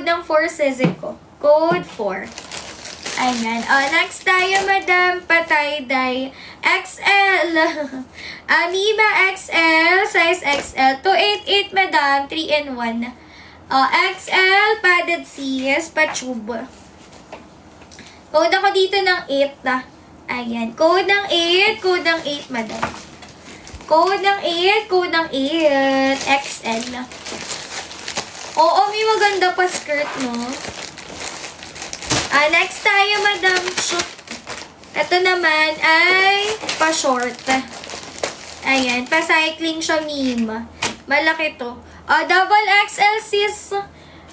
code ng 4 sisi ko. Code 4. Ayan. Next tayo, madam. Patay-day. XL. Amoeba XL. Size XL. 288, madam. 3-in-1. XL. Padded sis. Pa-tube. Code ako dito ng 8. Ayan. Code ng 8. Code ng 8, madam. Code ng 8. Code ng 8. XL. Oo, may maganda pa skirt, no? Next tayo, madam. Ito naman ay pa-short. Ayan, pa-cycling siya, meme. Malaki to. Double XL, sis.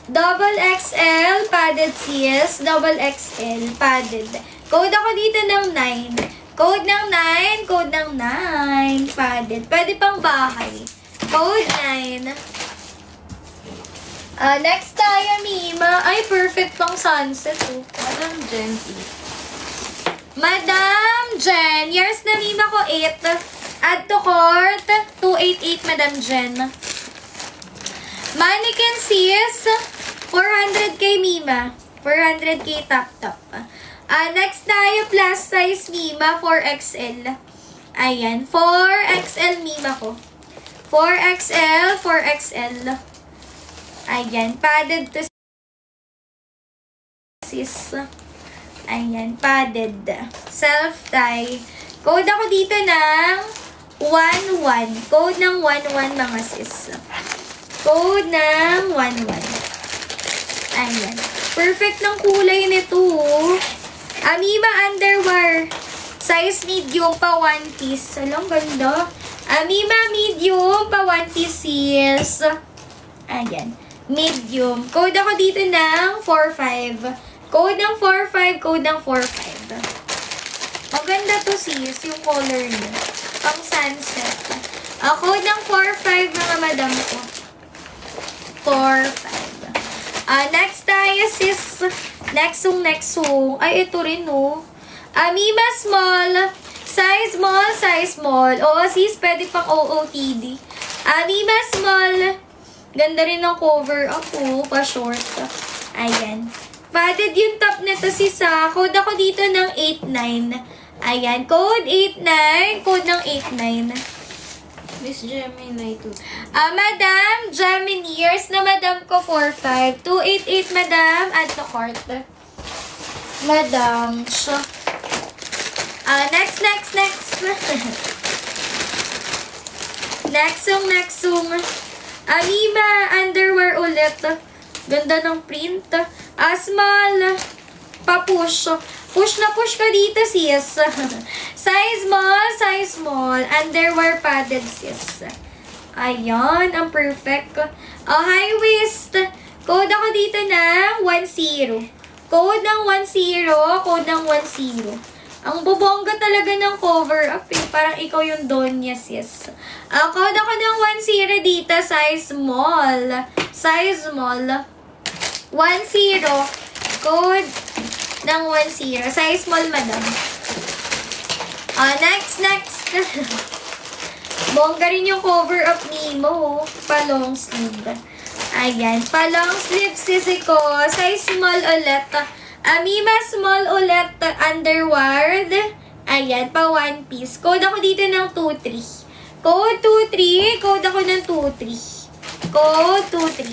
Double XL, padded, sis. Double XL, padded. Code ako dito ng 9. Code ng 9. Code ng 9. Padded. Pwede pang bahay. Code 9. Next tayo, Mima. Ay, perfect pang sunset. Oh. Madam Jen. Madam Jen. Years na, Mima ko 8. Add to cart. 288, Madam Jen. Mannequin sis. 400k, Mima. 400k top. Next tayo, plus size, Mima. 4XL. Ayan. 4XL, Mima ko. 4XL. 4XL. Ayan, padded to sis. Ayan, padded. Self-tie. Code ako dito ng 11. Code ng 11, mga sis. Code ng 11. Ayan. Perfect ng kulay nito. Amoeba underwear. Size medium pa 1 piece. Alang ganda. Amoeba medium pa 1 piece, sis. Ayan. Medium. Code ako dito ng 45. Code ng 45. Code ng 45. Maganda to, sis. Yung color niya. Pang sunset. Code ng 45, mga madam ko. 45. Next tayo, sis. Nexung. Ay, ito rin, oh. Amoeba small. Size small. Size small. Oo, sis. Pwede pang OOTD. Amoeba small. Ganda rin ng cover ako, pa-short. Ayan. Padded yung top nito, sis. Code ako dito ng 89. Ayan. Code 89. Code ng 89. Miss Gemini 2. Madam, Gemini. Years na madam ko, 45. 288, madam. Add to cart. Madam. Next. Nexung. Amoeba underwear ulit. Ganda ng print. Small. Pa-push. Push na push ka dito, sis. Size small. Underwear padded, sis. Ayan, ang perfect. High waist. Code ako dito ng 10. Code ng 10. Code ng 10. Ang bobongga talaga ng cover up, eh. Parang ikaw yung Donya, sis. Code ako ng 10 dito. Size small. 10. Code ng 10. Size small, madam. Next. Bongga rin yung cover up ni Mo. Pa-long sleeve. Ayan. Pa-long sleeve, sisi ko. Size small ulit. Amoeba small ulit. Underwear. Ayan. Pa 1 piece. Code ako dito ng 23. Code 23. Code ako ng 23. Code 23.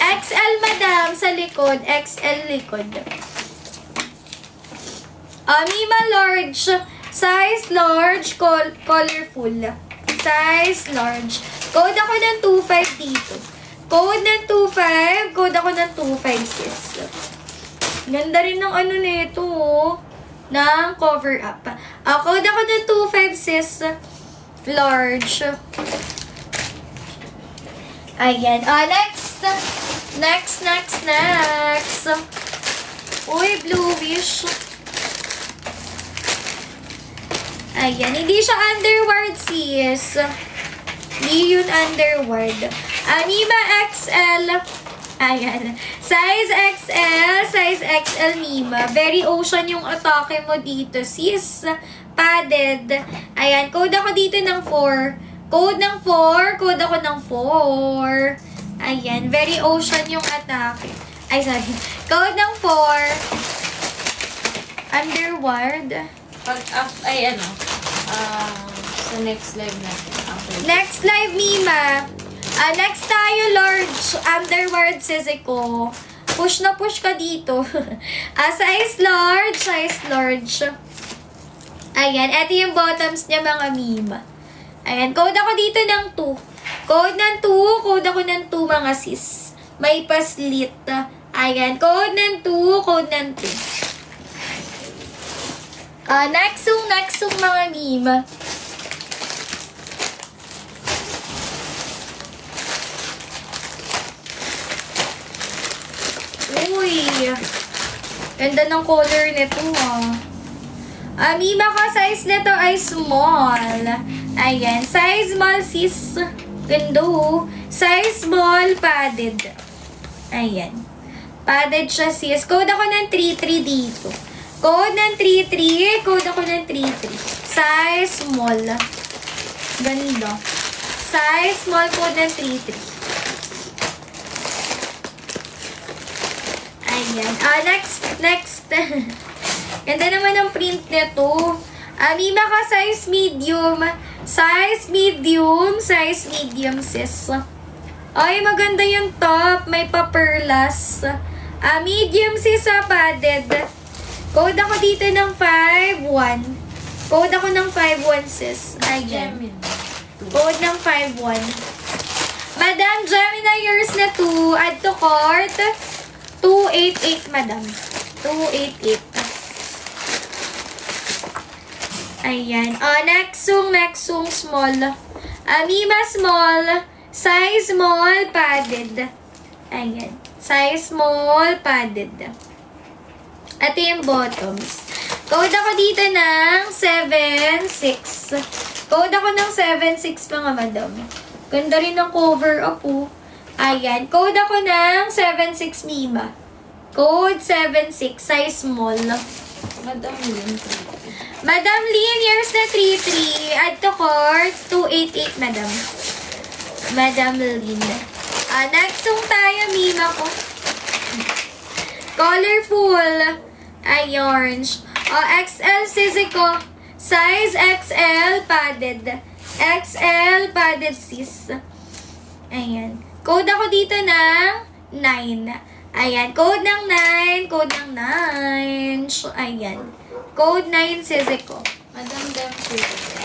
XL, madam, sa likod. XL likod. Amoeba large. Size large. Colorful. Size large. Code ako ng 25 dito. Code ng 25. Code ako ng 25, sis. Ganda rin ng ano nito, oh. Ng cover up. Code ako ng 25, sis. Large. Ayan. Next. Uy, bluish. Ayan. Hindi siya underwear, sis. Hindi yun underwear. Amoeba XL. Ayan. Size XL, Mima. Very ocean yung atake mo dito, sis. Padded. Ayan. Code ako dito ng 4. Code ng 4. Code ako ng 4. Ayan, very ocean yung atake. Ay, sorry. Code ng 4. Underworld. Pag, sa next live natin. After. Next live, Mima. Next tayo, Lord. Underworld, Sisiko. Push na push ka dito. Size large, size large. Ayan, eto yung bottoms niya, mga Mima. Ayan, code ako dito ng 2. Code ng 2, code ako ng 2, mga sis. May paslit. Ayan, code ng 2, code ng 2. Next song, mga Mima. Uy, ganda ng color nito, Mima ka, size nito ay small. Ayan, size small, sis. Ganda, size small, padded. Ayan. Padded siya, sis. Code ako ng 3-3 dito. Code ng 3-3. Code ako ng 3-3. Size small. Ganda. Size small, code ng 3-3. Ayan. Next. Ganda naman ang print nito. Mima ka, size medium. Size medium, sis. Ay, maganda yung top. May paperlas. Medium, sis, padded. Code ako dito ng 5-1. Code ako ng 5-1, sis. Ayan. Gemini. Code ng 5-1. Madam, Gemini, yours na 2. Add to cart. 288, madam. 288. Ayan. Next song, small. Mima, small. Size small, padded. Ayan. Size small, padded. Ito yung bottoms. Code ako dito ng 7-6. Code ako ng 7-6, mga madam. Ganda rin ng cover up, Ayan. Code ako ng 7-6, Mima. Code 7-6, size small. Madam Lynn. Madam Lynn, yours na 3-3. Add to cart, 288, madam. Madam Lynn. Next song tayo, Mima ko. Colorful. Ay, orange. XL, Sisiko. Size XL, padded. XL, padded, sis. Ayan. Code ako dito ng 9. Ayan. Code ng 9. Code ng 9. Ayan. Code 9, Sisiko. Madam Dempsey.